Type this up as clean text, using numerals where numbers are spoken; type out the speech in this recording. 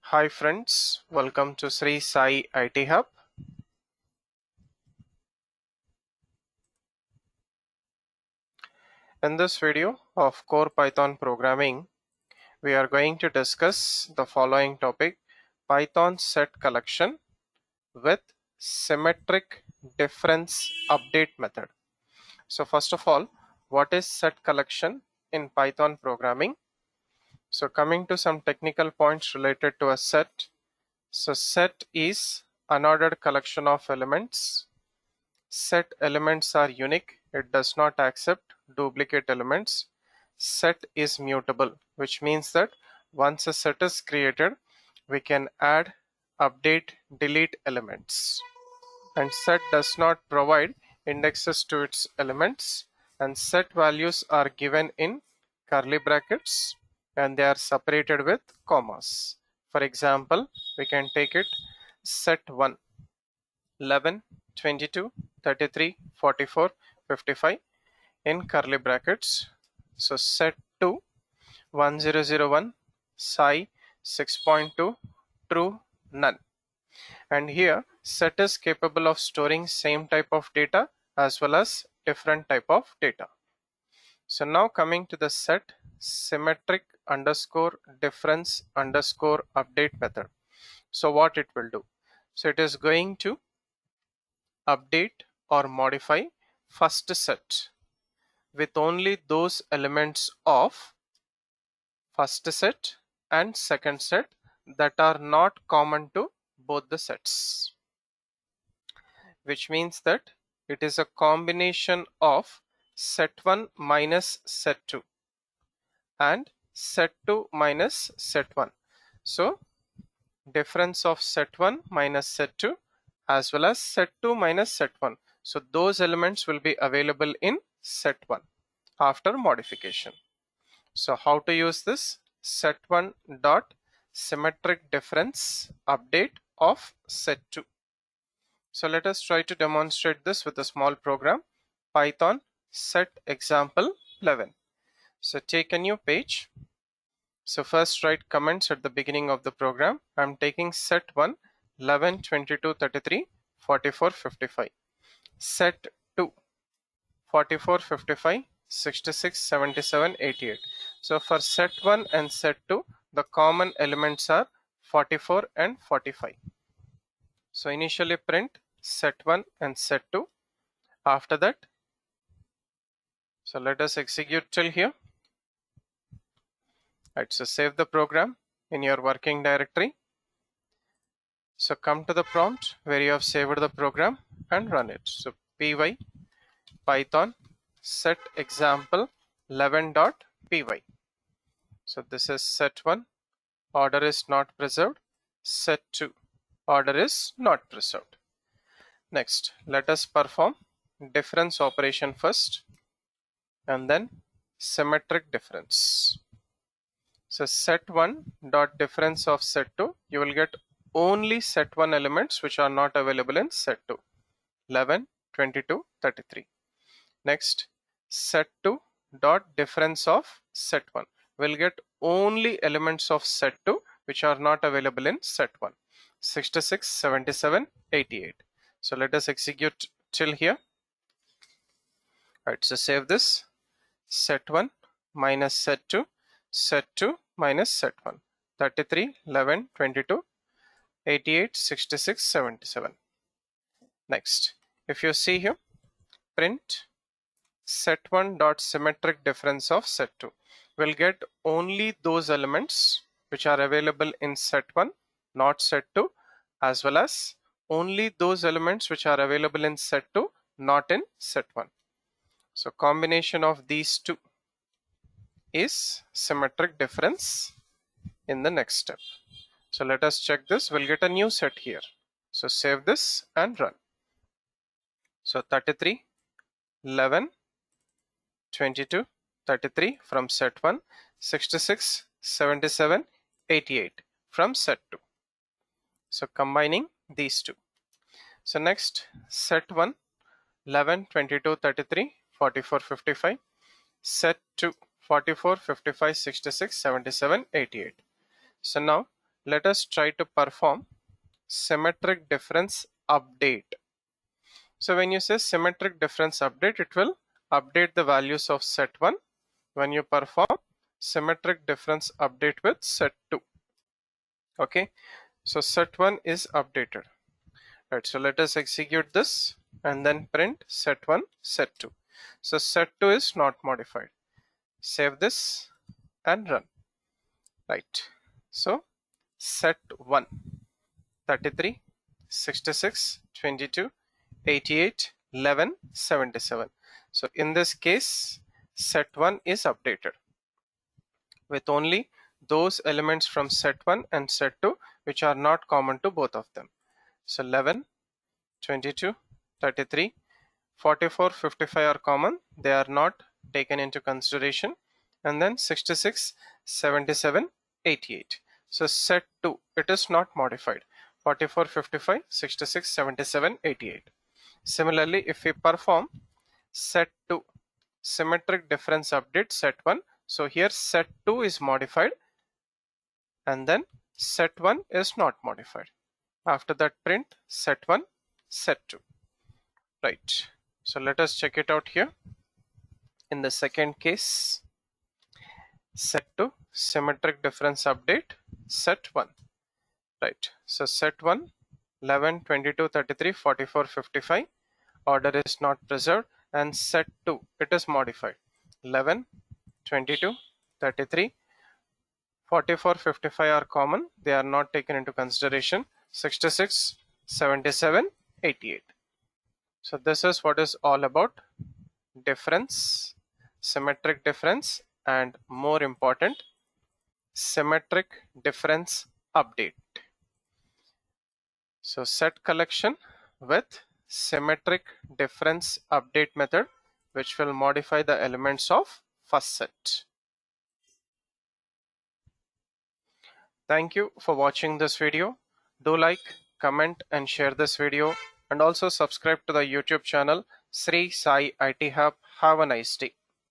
Hi friends, welcome to SriSai IT Hub. In this video of Core Python Programming, we are going to discuss the following topic: Python set collection with symmetric difference update method. So first of all, what is set collection in Python programming? So coming to some technical points related to a set. So set is unordered collection of elements. Set elements are unique. It does not accept duplicate elements. Set is mutable, which means that once a set is created, we can add, update, delete elements. And set does not provide indexes to its elements, and set values are given in curly brackets and they are separated with commas. For example, we can take it set 1, 11, 22, 33, 44, 55 in curly brackets. So set 2, 1001, psi 6.2, true, none. And here set is capable of storing same type of data as well as different type of data. So now coming to the set symmetric underscore difference underscore update method. So what it will do? So it is going to update or modify first set with only those elements of first set and second set that are not common to both the sets, which means that it is a combination of set 1 minus set 2 and set 2 minus set 1. So difference of set 1 minus set 2 as well as set 2 minus set 1. So those elements will be available in set 1 after modification. So how to use this? Set 1 dot symmetric difference update of set 2. So let us try to demonstrate this with a small program. Python set example 11. So take a new page. So first write comments at the beginning of the program. I'm taking set 1, 11, 22, 33, 44, 55. Set 2, 44, 55, 66, 77, 88. So for set 1 and set 2, the common elements are 44 and 45. So initially print set 1 and set 2. After that, so let us execute till here. Right, so save the program in your working directory. So come to the prompt where you have saved the program and run it. So py python set example 11.py. So this is set 1, order is not preserved. Set 2, order is not preserved. Next, let us perform difference operation first and then symmetric difference. So set 1 dot difference of set 2, you will get only set 1 elements which are not available in set 2, 11, 22, 33. Next, set 2 dot difference of set 1 will get only elements of set 2 which are not available in set 1, 66, 77, 88. So let us execute till here. Right, so save this. Set 1 minus set 2, set 2 minus set 1, 33, 11, 22, 88, 66, 77. Next, if you see here, print set 1 dot symmetric difference of set 2 will get only those elements which are available in set 1, not set 2, as well as only those elements which are available in set 2, not in set 1. So combination of these two is symmetric difference in the next step. So let us check this. We'll get a new set here. So save this and run. So 33, 11, 22, 33 from set 1, 66, 77, 88 from set 2. So combining these two. So next, set 1, 11, 22, 33, 44, 55. Set 2, 44, 55, 66, 77, 88. So now let us try to perform symmetric difference update. So when you say symmetric difference update, it will update the values of set 1 when you perform symmetric difference update with set 2. Okay, so set 1 is updated. Right, so let us execute this and then print set 1, set 2. So set 2 is not modified. Save this and run. Right, so set 1, 33, 66, 22, 88, 11, 77. So in this case, set 1 is updated with only those elements from set 1 and set 2 which are not common to both of them. So 11, 22, 33, 44, 55 are common. They are not taken into consideration. And then 66, 77, 88. So set 2, it is not modified. 44, 55, 66, 77, 88. Similarly, if we perform set 2 symmetric difference update set 1, so here set 2 is modified and then set 1 is not modified. After that, print set 1, set 2. Right, so let us check it out here. In the second case, set 2 symmetric difference update set 1. Right, so set 1, 11, 22, 33, 44, 55, order is not preserved, and set 2, it is modified. 11, 22, 33, 44, 55 are common. They are not taken into consideration. 66, 77, 88. So this is what is all about difference, symmetric difference, and more important, symmetric difference update. So set collection with symmetric difference update method, which will modify the elements of first set. Thank you for watching this video. Do like, comment and share this video, and also subscribe to the YouTube channel Sri Sai IT Hub. Have a nice day.